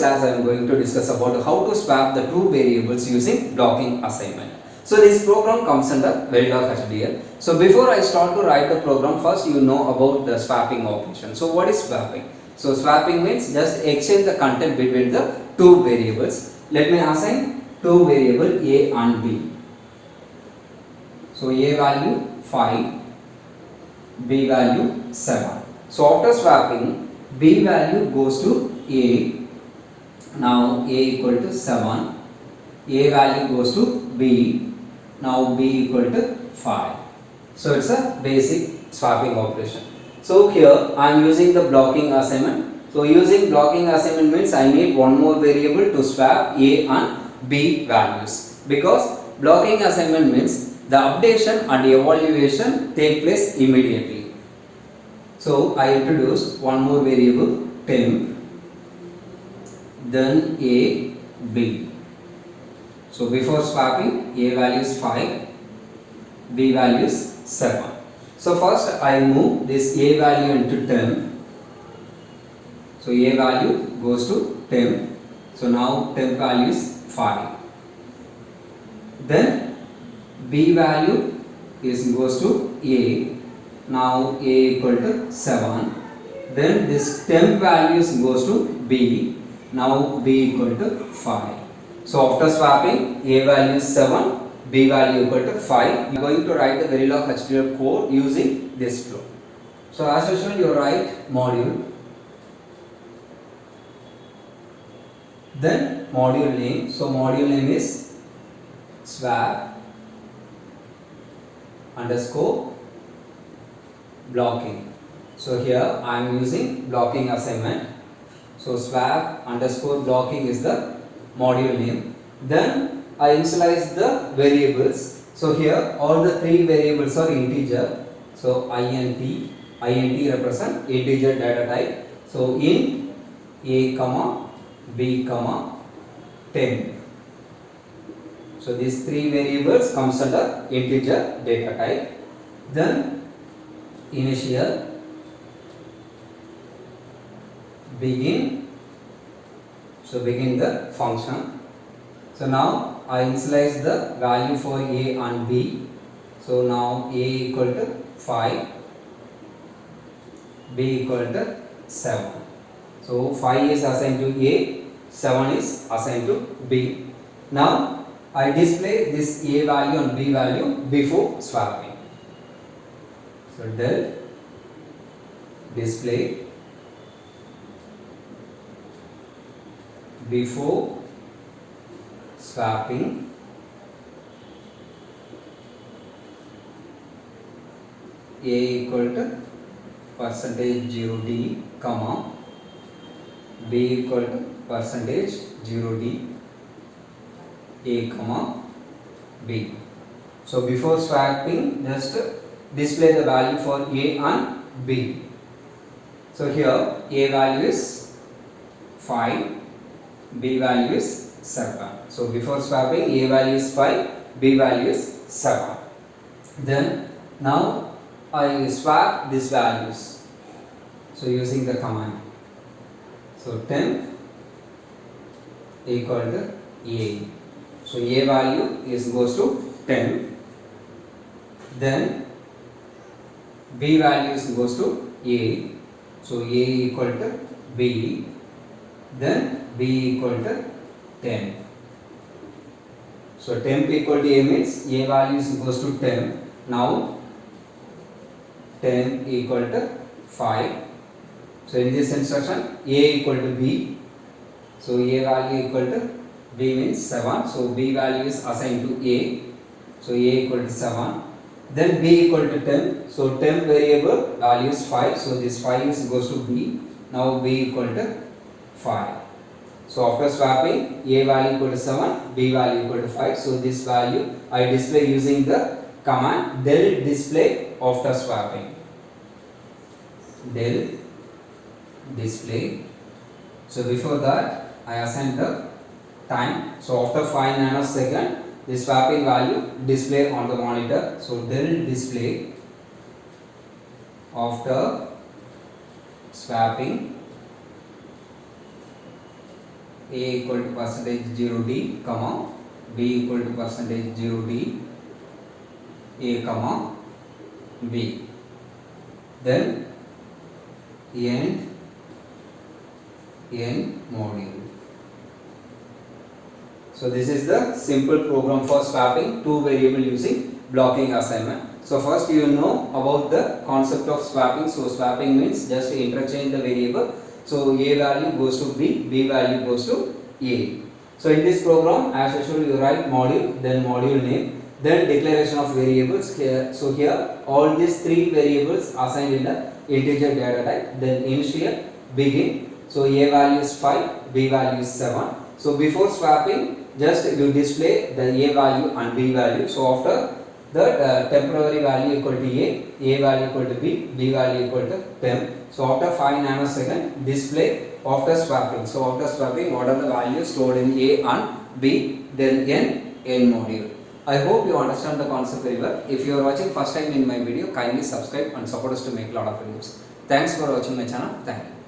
class I am going to discuss about how to swap the two variables using blocking assignment. So this program comes under Verilog HDL. So before I start to write the program, first you know about the swapping operation. So what is swapping? So swapping means just exchange the content between the two variables. Let me assign two variables A and B. So A value 5, B value 7. So after swapping, B value goes to A. Now A equal to 7. A value goes to B. Now B equal to 5. So it's a basic swapping operation. So here I am using the blocking assignment. So using blocking assignment means I need one more variable to swap A and B values, because blocking assignment means the updation and evaluation take place immediately. So I introduce one more variable temp, then A, B. So before swapping, A value is 5, B value is 7. So first I move this A value into temp. So A value goes to temp. So now temp value is 5. Then B value goes to A. Now A equal to 7. Then this temp values goes to B. Now B equal to 5. So after swapping, A value is 7, B value equal to 5. We are going to write the Verilog HDL code using this flow. So as usual, you write module, then module name. So module name is swap underscore blocking. So here I am using blocking assignment. So swap underscore blocking is the module name. Then I initialize the variables. So here all the three variables are integer. So int represent integer data type. So int a comma b comma 10. So these three variables comes under integer data type. Then initial, begin. So begin the function. So now I initialize the value for A and B. So now A equal to 5, B equal to 7. So 5 is assigned to A, 7 is assigned to B. Now I display this A value and B value before swapping. So del display before swapping A equal to percentage 0D comma B equal to percentage 0D A comma B. So before swapping, just display the value for A and B. So here A value is 5, B value is 7. So before swapping, A value is 5, B value is 7. Then now I swap these values. So using the command. So temp equal to A. So A value goes to 10. Then B value goes to A. So A equal to B. Then B equal to 10. So temp equal to A means A values goes to 10. Now 10 equal to 5. So in this instruction A equal to B. So A value equal to B means 7. So B value is assigned to A. So A equal to 7. Then B equal to 10. So temp variable value is 5. So this 5 goes to B. Now B equal to 5. So after swapping, A value equal to 7, B value equal to 5. So this value I display using the command del display after swapping. Del display. So before that I assign the time. So after 5 nanosecond, the swapping value display on the monitor. So del display after swapping A equal to percentage 0D, comma, B equal to percentage 0D, A comma B. Then end module. So this is the simple program for swapping two variable using blocking assignment. So first you know about the concept of swapping. So swapping means just interchange the variable. So A value goes to B, B value goes to A. So in this program, as usual, you write module, then module name, then declaration of variables here. So here all these three variables assigned in the integer data type. Then initial, begin. So A value is 5, B value is 7. So before swapping, just you display the A value and B value. So after that temporary value equal to A value equal to B value equal to 10. So after 5 nanosecond display after swapping. So after swapping, what are the values stored in A and B, then end module. I hope you understand the concept very well. If you are watching first time in my video, kindly subscribe and support us to make a lot of videos. Thanks for watching my channel. Thank you.